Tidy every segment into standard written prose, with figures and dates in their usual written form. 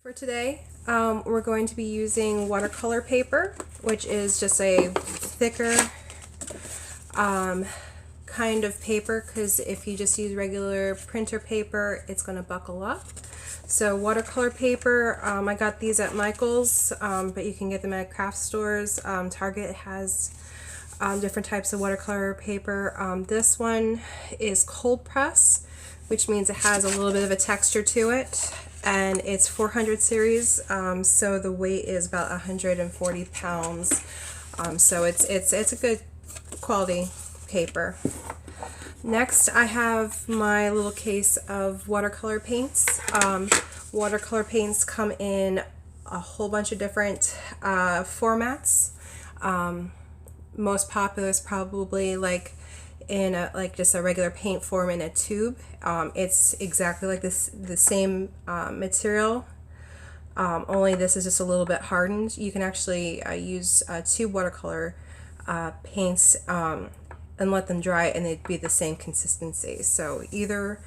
For today, we're going to be using watercolor paper, which is just a thicker kind of paper, because if you just use regular printer paper, it's going to buckle up. So watercolor paper, I got these at Michael's, but you can get them at craft stores. Target has different types of watercolor paper. This one is cold press, which means it has a little bit of a texture to it, and it's 400 series, so the weight is about 140 pounds. So it's a good quality paper. Next, I have my little case of watercolor paints. Watercolor paints come in a whole bunch of different formats. Most popular is probably like in just a regular paint form in a tube. It's exactly like this, the same material, only this is just a little bit hardened. You can actually use tube watercolor paints and let them dry, and they'd be the same consistency. So either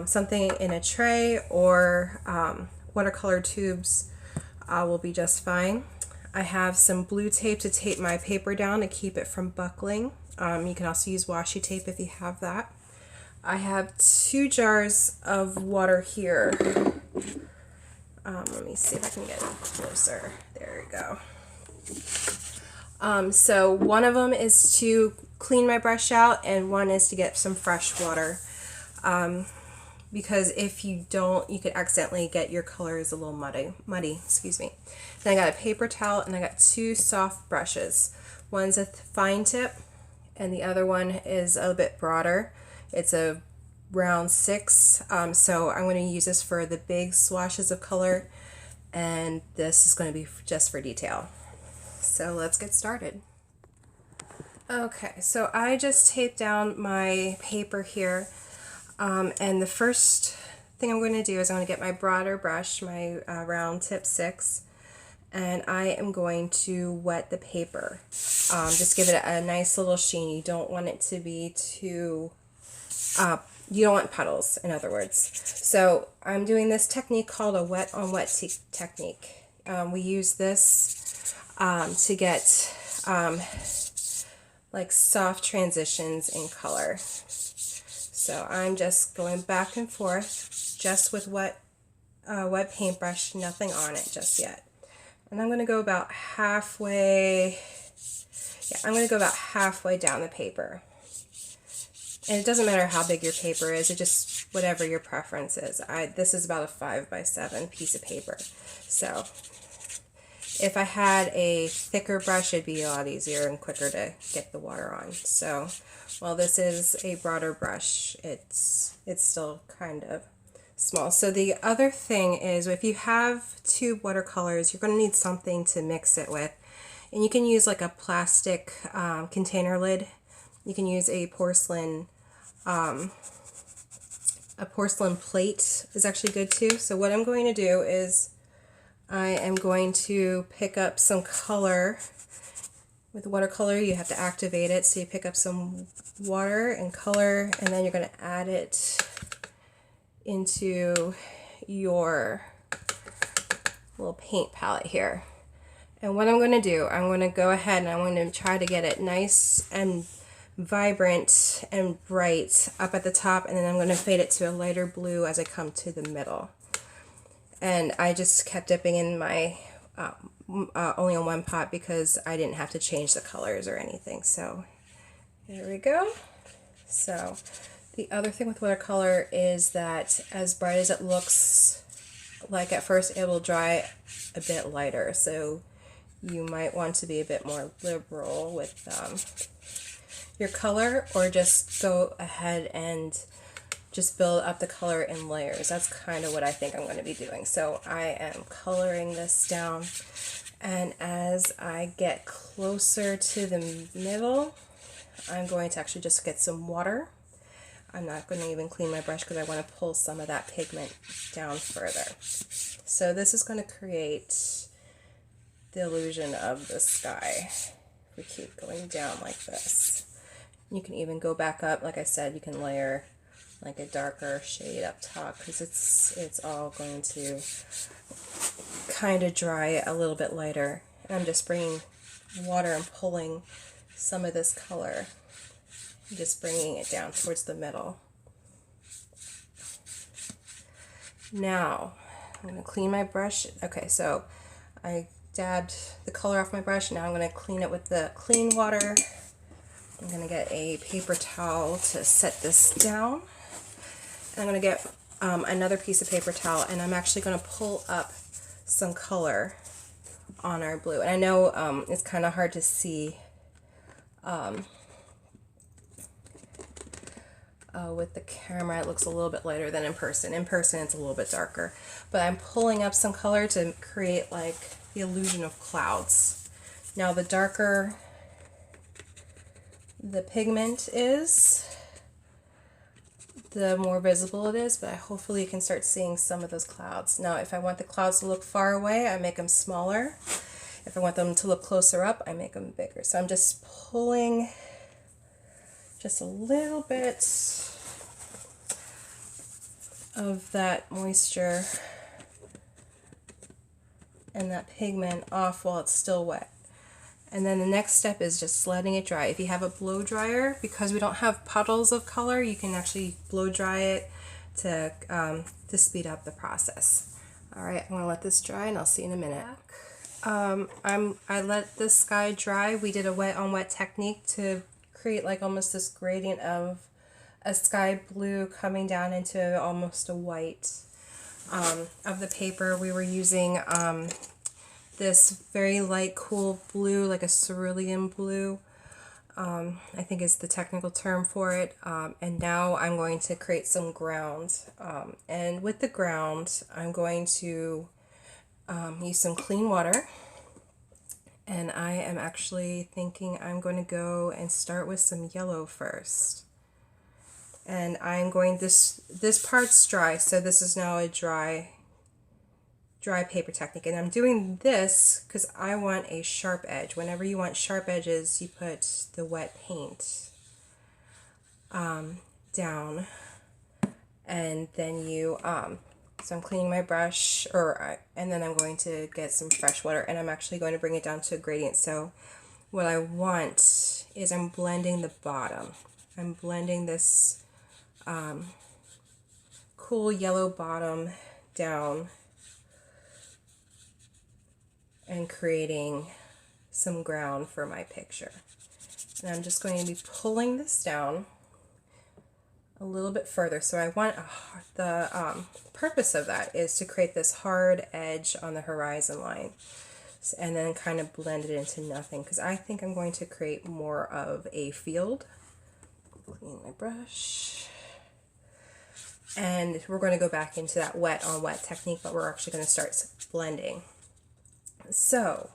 something in a tray or watercolor tubes will be just fine. I have some blue tape to tape my paper down to keep it from buckling. You can also use washi tape if you have that. I have 2 jars of water here. Let me see if I can get it closer. There we go. So one of them is to clean my brush out, and one is to get some fresh water. Because if you don't, you could accidentally get your colors a little muddy, excuse me. Then I got a paper towel, and I got 2 soft brushes. One's a fine tip, and the other one is a bit broader. It's a round 6, so I'm going to use this for the big swashes of color, and this is going to be just for detail. So let's get started. Okay, so I just taped down my paper here, and the first thing I'm going to do is I'm going to get my broader brush, my round tip 6, and I am going to wet the paper. Just give it a nice little sheen. You don't want it to be too, you don't want puddles, in other words. So I'm doing this technique called a wet on wet technique. We use this to get like soft transitions in color. So I'm just going back and forth just with wet paintbrush, nothing on it just yet. And I'm going to go about halfway, I'm going to go about halfway down the paper. And it doesn't matter how big your paper is, it just, whatever your preference is. This is about a 5x7 piece of paper. So if I had a thicker brush, it'd be a lot easier and quicker to get the water on. So while this is a broader brush, it's still kind of small. So the other thing is, if you have tube watercolors, you're going to need something to mix it with. And you can use like a plastic container lid. You can use a porcelain plate is actually good too. So what I'm going to do is I am going to pick up some color. With watercolor, you have to activate it. So you pick up some water and color, and then you're going to add it into your little paint palette here. And what I'm going to do, I'm going to go ahead and I'm going to try to get it nice and vibrant and bright up at the top, and then I'm going to fade it to a lighter blue as I come to the middle. And I just kept dipping in my only on one pot because I didn't have to change the colors or anything. So there we go. So the other thing with watercolor is that as bright as it looks like at first, it will dry a bit lighter. So you might want to be a bit more liberal with your color, or just go ahead and just build up the color in layers. That's kind of what I think I'm going to be doing. So I am coloring this down, and as I get closer to the middle, I'm going to actually just get some water. I'm not going to even clean my brush because I want to pull some of that pigment down further. So this is going to create the illusion of the sky. We keep going down like this. You can even go back up. Like I said, you can layer like a darker shade up top, because it's all going to kind of dry a little bit lighter. And I'm just bringing water and pulling some of this color, just bringing it down towards the middle. Now I'm going to clean my brush. Okay, so I dabbed the color off my brush. Now I'm going to clean it with the clean water. I'm going to get a paper towel to set this down. And I'm going to get another piece of paper towel, and I'm actually going to pull up some color on our blue. And I know it's kind of hard to see with the camera. It looks a little bit lighter than in person. In person it's a little bit darker. But I'm pulling up some color to create like the illusion of clouds. Now the darker the pigment is, the more visible it is, but hopefully you can start seeing some of those clouds. Now if I want the clouds to look far away, I make them smaller. If I want them to look closer up, I make them bigger. So I'm just pulling just a little bit of that moisture and that pigment off while it's still wet. And then the next step is just letting it dry. If you have a blow dryer, because we don't have puddles of color, you can actually blow dry it to speed up the process. All right, I'm gonna let this dry and I'll see you in a minute. I let this sky dry. We did a wet on wet technique to create like almost this gradient of a sky blue coming down into almost a white. Of the paper, we were using this very light, cool blue, like a cerulean blue, I think is the technical term for it. And now I'm going to create some ground. And with the ground, I'm going to use some clean water. And I am actually thinking I'm going to go and start with some yellow first. And I'm going, this part's dry, so this is now a dry paper technique. And I'm doing this because I want a sharp edge. Whenever you want sharp edges, you put the wet paint down, and then you, so I'm cleaning my brush, and then I'm going to get some fresh water, and I'm actually going to bring it down to a gradient. So what I want is I'm blending the bottom. I'm blending this cool yellow bottom down and creating some ground for my picture. And I'm just going to be pulling this down a little bit further. So I want the purpose of that is to create this hard edge on the horizon line, and then kind of blend it into nothing, because I think I'm going to create more of a field. Clean my brush. And we're going to go back into that wet on wet technique, but we're actually going to start blending. So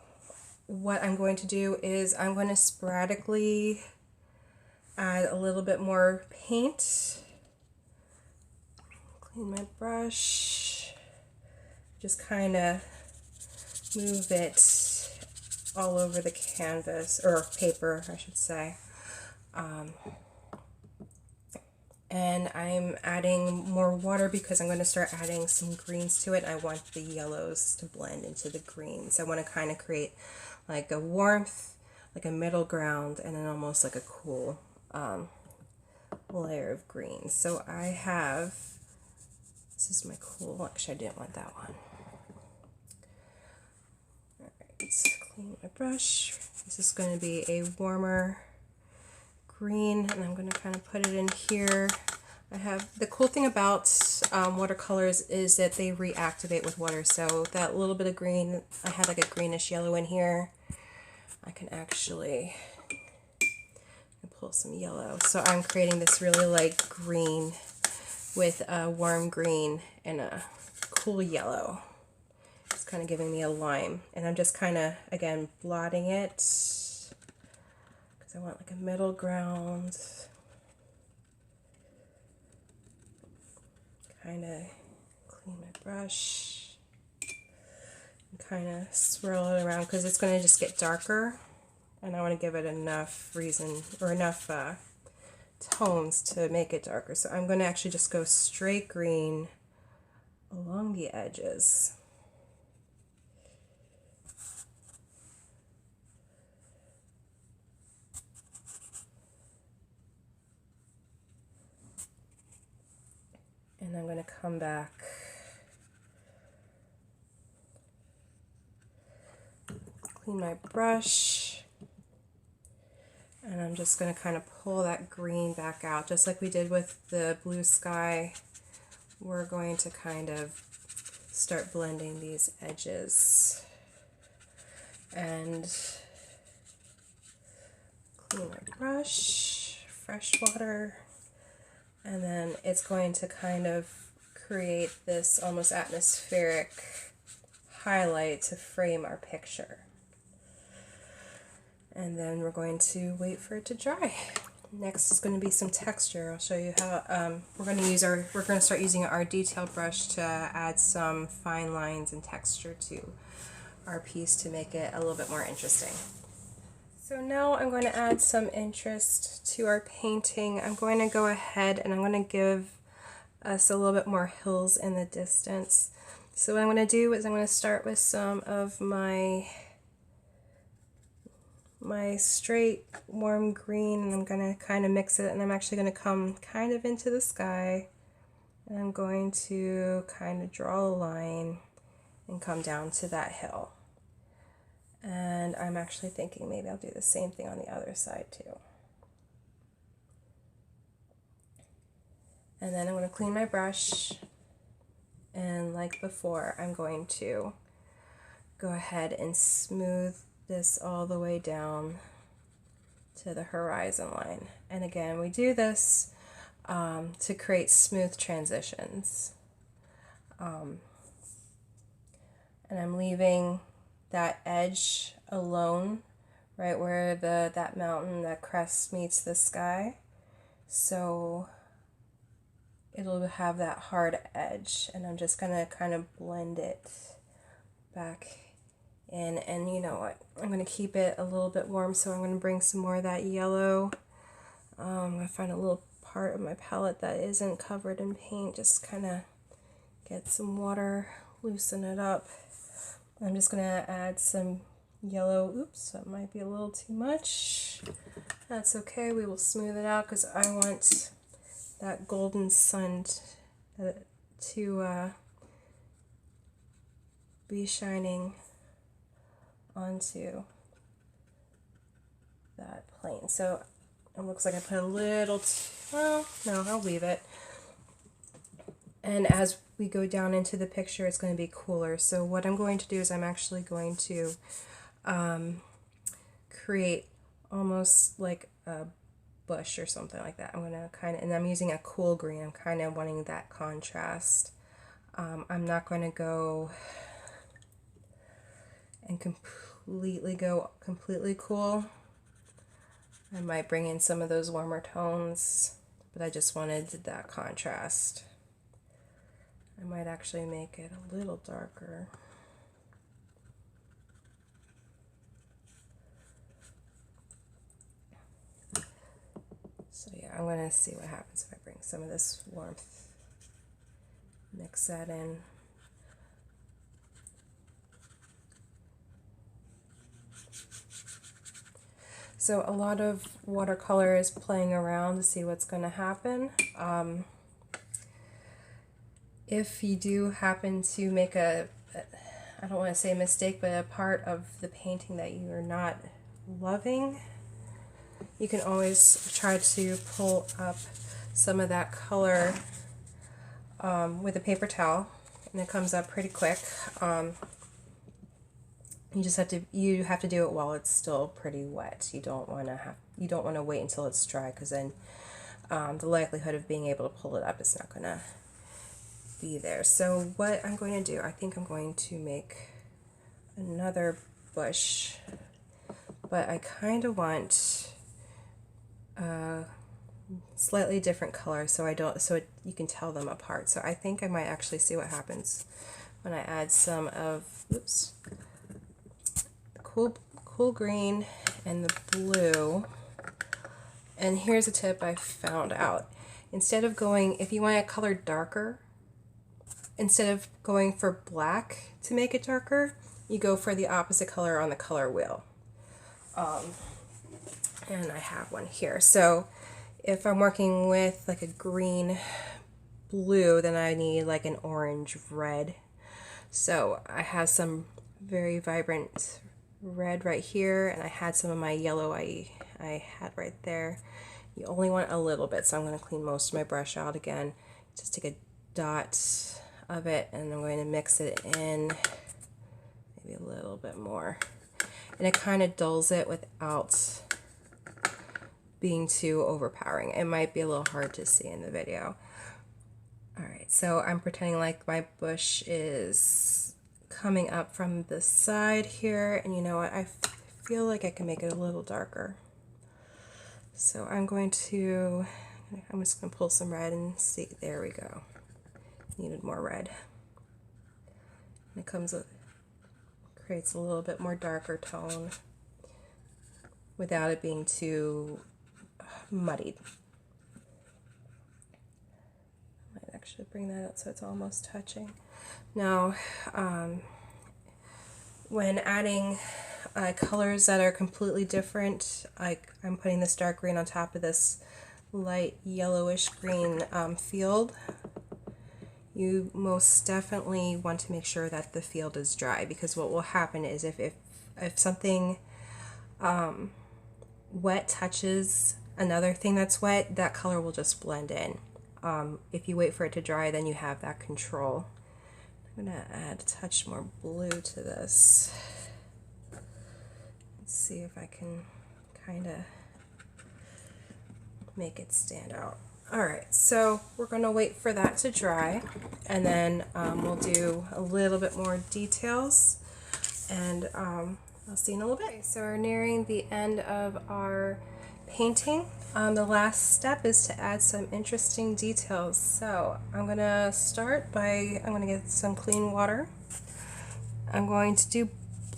what I'm going to do is I'm going to sporadically add a little bit more paint. Clean my brush. Just kind of move it all over the canvas, or paper, I should say. And I'm adding more water because I'm going to start adding some greens to it. I want the yellows to blend into the greens. I want to kind of create like a warmth, like a middle ground, and then almost like a cool layer of green. So I have, this is my cool, actually I didn't want that one. All right, clean my brush. This is going to be a warmer green, and I'm going to kind of put it in here. I have, the cool thing about watercolors is that they reactivate with water, so that little bit of green, I had like a greenish yellow in here, I can actually pull some yellow. So I'm creating this really light green with a warm green and a cool yellow. It's kind of giving me a lime, and I'm just kind of, again, blotting it. I want like a middle ground, kind of clean my brush, and kind of swirl it around because it's going to just get darker, and I want to give it enough reason, or enough tones to make it darker. So I'm going to actually just go straight green along the edges. And I'm going to come back, clean my brush, and I'm just going to kind of pull that green back out, just like we did with the blue sky. We're going to kind of start blending these edges. And clean my brush, fresh water. And then it's going to kind of create this almost atmospheric highlight to frame our picture. And then we're going to wait for it to dry. Next is going to be some texture. I'll show you how we're going to start using our detail brush to add some fine lines and texture to our piece to make it a little bit more interesting. So now I'm going to add some interest to our painting. I'm going to go ahead and I'm going to give us a little bit more hills in the distance. So what I'm going to do is I'm going to start with some of my straight warm green, and I'm going to kind of mix it, and I'm actually going to come kind of into the sky, and I'm going to kind of draw a line and come down to that hill. And I'm actually thinking maybe I'll do the same thing on the other side too. And then I'm going to clean my brush, and like before, I'm going to go ahead and smooth this all the way down to the horizon line. And again, we do this to create smooth transitions. And I'm leaving that edge alone, right where that mountain, that crest meets the sky. So it'll have that hard edge, and I'm just gonna kind of blend it back in. And you know what? I'm gonna keep it a little bit warm, so I'm gonna bring some more of that yellow. I'm gonna find a little part of my palette that isn't covered in paint, just kind of get some water, loosen it up. I'm just going to add some yellow. Oops, that might be a little too much. That's okay, we will smooth it out because I want that golden sun to be shining onto that plane. So it looks like I put a little, well, no, I'll leave it. And as we go down into the picture, it's going to be cooler. So what I'm going to do is I'm actually going to create almost like a bush or something like that. I'm going to kind of, and I'm using a cool green. I'm kind of wanting that contrast. I'm not going to go and completely cool. I might bring in some of those warmer tones, but I just wanted that contrast. I might actually make it a little darker. So yeah, I'm going to see what happens if I bring some of this warmth, mix that in. So a lot of watercolor is playing around to see what's going to happen. If you do happen to make I don't want to say a mistake, but a part of the painting that you are not loving, you can always try to pull up some of that color with a paper towel, and it comes up pretty quick. You just have to do it while it's still pretty wet. You don't want to wait until it's dry, because then the likelihood of being able to pull it up is not going to be there. So what I'm going to do, I think I'm going to make another bush, but I kind of want a slightly different color so you can tell them apart. So I think I might actually see what happens when I add some of the cool green and the blue, And here's a tip I found out. Instead of going, if you want a color darker, instead of going for black to make it darker, you go for the opposite color on the color wheel. And I have one here. So if I'm working with like a green blue, then I need like an orange red. So I have some very vibrant red right here, and I had some of my yellow I had right there. You only want a little bit, so I'm going to clean most of my brush out again. Just take a dot of it, and I'm going to mix it in, maybe a little bit more. And it kind of dulls it without being too overpowering. It might be a little hard to see in the video. Alright, so I'm pretending like my bush is coming up from the side here, and you know what, I feel like I can make it a little darker. So I'm just going to pull some red and see, there we go. Needed more red. And it creates a little bit more darker tone without it being too muddied. Might actually bring that up so it's almost touching. Now, when adding colors that are completely different, I'm putting this dark green on top of this light yellowish green field. You most definitely want to make sure that the field is dry, because what will happen is if something wet touches another thing that's wet, that color will just blend in. If you wait for it to dry, then you have that control. I'm going to add a touch more blue to this. Let's see if I can kind of make it stand out. Alright, so we're going to wait for that to dry, and then we'll do a little bit more details, and I'll see you in a little bit. Okay, so we're nearing the end of our painting. The last step is to add some interesting details. So I'm going to start by, I'm going to get some clean water. I'm going to do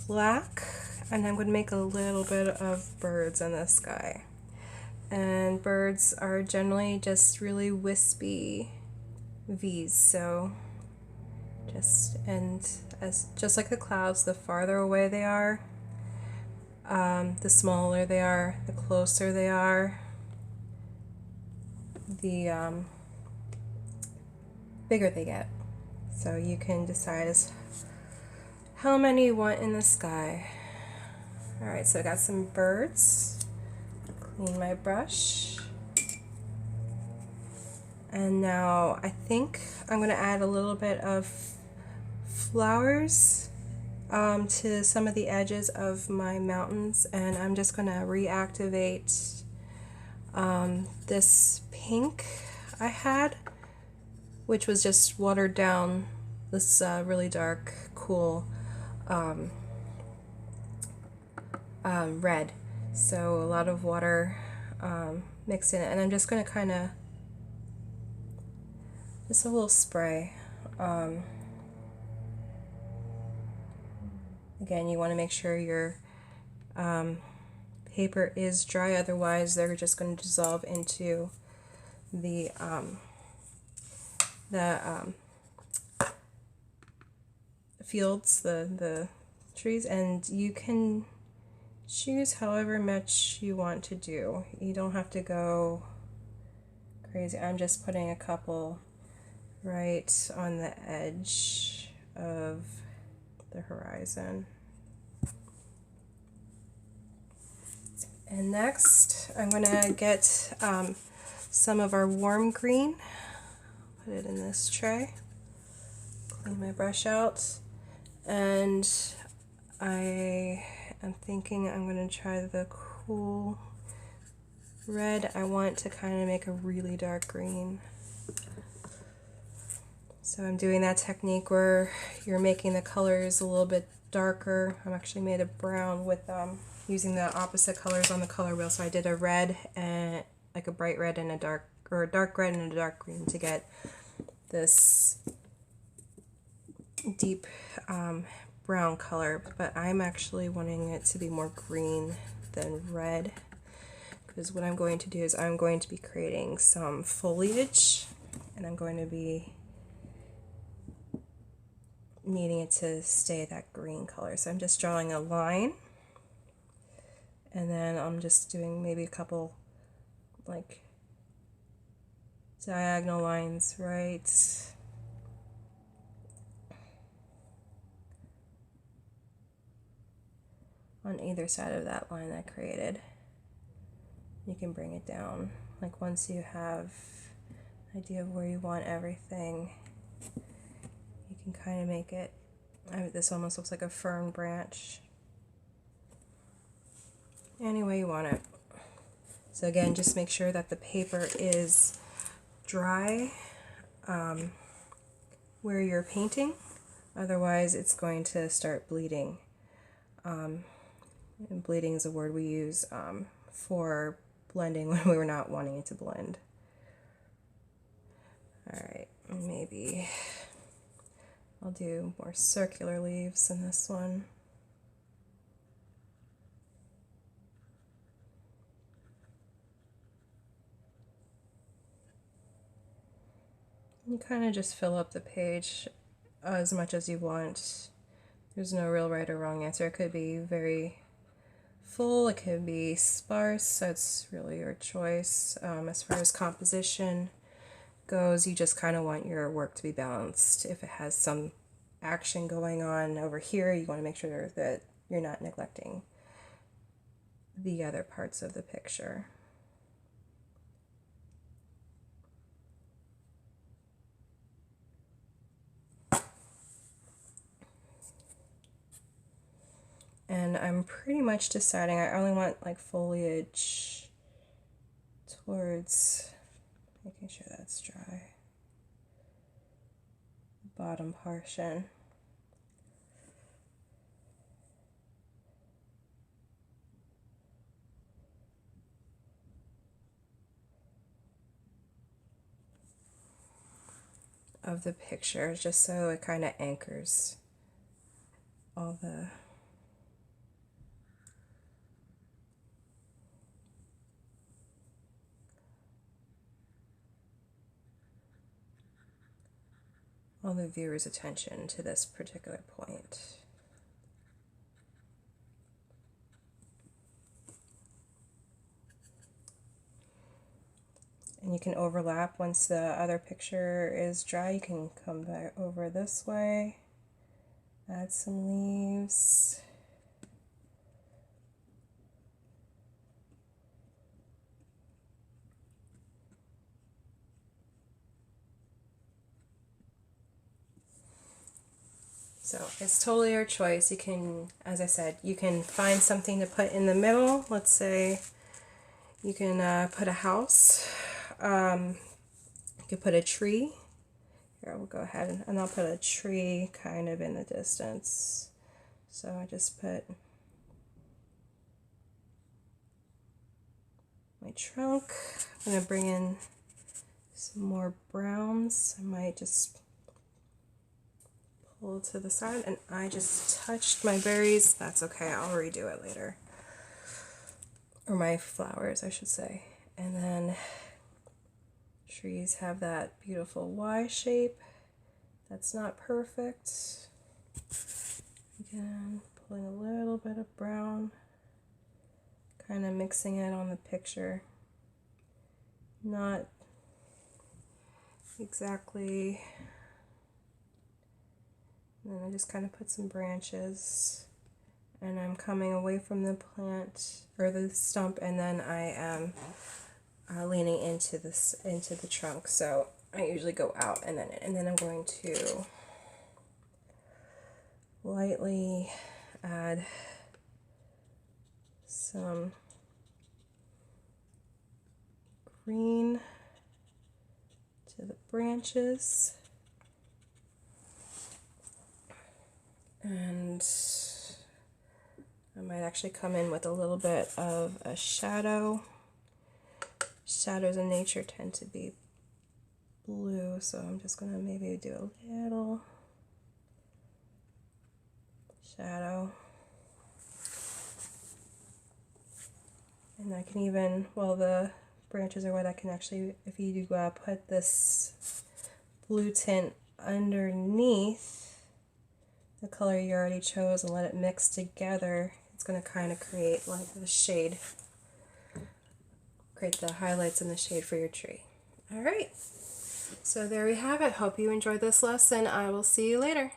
black, and I'm going to make a little bit of birds in the sky. And birds are generally just really wispy V's, so just like the clouds, the farther away they are, the smaller they are, the closer they are, the bigger they get. So you can decide as how many you want in the sky. Alright, so I got some birds. Clean my brush. And now I think I'm going to add a little bit of flowers to some of the edges of my mountains, and I'm just going to reactivate this pink I had, which was just watered down, this really dark, cool red. So a lot of water mixed in it, and I'm just going to kind of, just a little spray. Again, you want to make sure your paper is dry, otherwise they're just going to dissolve into the fields, the trees, and you can choose however much you want to do. You don't have to go crazy. I'm just putting a couple right on the edge of the horizon. And next I'm going to get some of our warm green, put it in this tray, clean my brush out, and I am thinking I'm going to try the cool red. I want to kind of make a really dark green. So I'm doing that technique where you're making the colors a little bit darker. I'm actually made a brown with using the opposite colors on the color wheel. So I did a red and like a bright red and a dark, or a dark red and a dark green to get this deep brown color, but I'm actually wanting it to be more green than red. because what I'm going to do is I'm going to be creating some foliage, and I'm going to be needing it to stay that green color. So I'm just drawing a line, and then I'm just doing maybe a couple like diagonal lines right on either side of that line I created. You can bring it down. Like once you have an idea of where you want everything, you can kind of make it, this almost looks like a fern branch. Any way you want it. So again, just make sure that the paper is dry where you're painting, otherwise it's going to start bleeding. And bleeding is a word we use for blending when we were not wanting it to blend. Alright, maybe I'll do more circular leaves in this one. You kind of just fill up the page as much as you want. There's no real right or wrong answer. It could be very full, it could be sparse, so it's really your choice. As far as composition goes, you just kind of want your work to be balanced. If it has some action going on over here, you want to make sure that you're not neglecting the other parts of the picture. And I'm pretty much deciding I only want like foliage towards making sure that's dry. Bottom portion. Of the picture, just so it kind of anchors all the viewer's attention to this particular point. And you can overlap once the other picture is dry. You can come back over this way, add some leaves. So it's totally your choice. You can, as I said, you can find something to put in the middle. Let's say you can put a house. You could put a tree. Here, we'll go ahead and I'll put a tree kind of in the distance. So I just put my trunk. I'm going to bring in some more browns. I might just pull to the side, and I just touched my berries. That's okay, I'll redo it later. Or my flowers, I should say. And then trees have that beautiful Y shape. That's not perfect. Again, pulling a little bit of brown, kind of mixing it on the picture. Not exactly. And then I just kind of put some branches, and I'm coming away from the plant or the stump, and then I am leaning into the trunk. So I usually go out and then I'm going to lightly add some green to the branches. And I might actually come in with a little bit of a shadow. Shadows in nature tend to be blue, so I'm just going to maybe do a little shadow. And I can even, while the branches are wet, I can actually, if you do put this blue tint underneath the color you already chose and let it mix together, it's going to kind of create like the shade, create the highlights and the shade for your tree. All right, so there we have it. Hope you enjoyed this lesson. I will see you later.